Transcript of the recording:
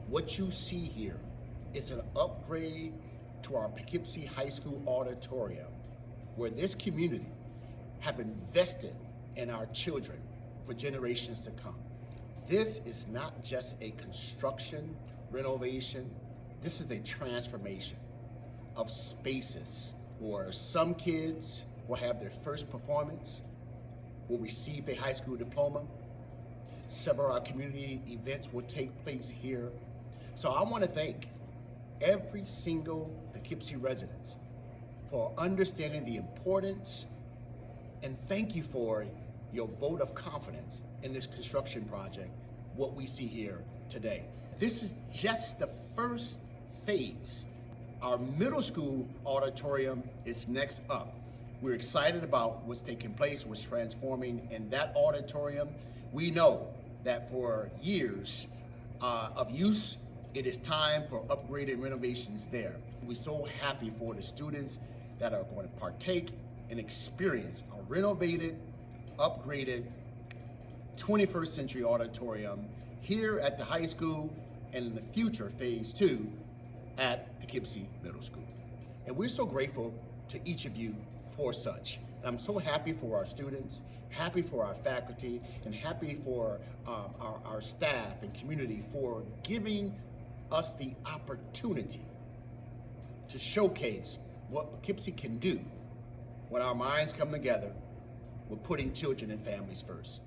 What you see here is an upgrade to our Poughkeepsie High School auditorium, where this community have invested in our children for generations to come. This is not just a construction, renovation, this is a transformation of spaces where some kids will have their first performance, will receive a high school diploma. Several of our community events will take place here. So I want to thank every single Poughkeepsie resident for understanding the importance, and thank you for your vote of confidence in this construction project, what we see here today. This is just the first phase. Our middle school auditorium is next up. We're excited about what's taking place, what's transforming in that auditorium. We know that for years of use, it is time for upgraded renovations there. We're so happy for the students that are going to partake and experience a renovated, upgraded 21st century auditorium here at the high school, and in the future, phase 2 at Poughkeepsie Middle School. And we're so grateful to each of you for such. I'm so happy for our students, happy for our faculty, and happy for our staff and community for giving us the opportunity to showcase what Poughkeepsie can do when our minds come together with putting children and families first.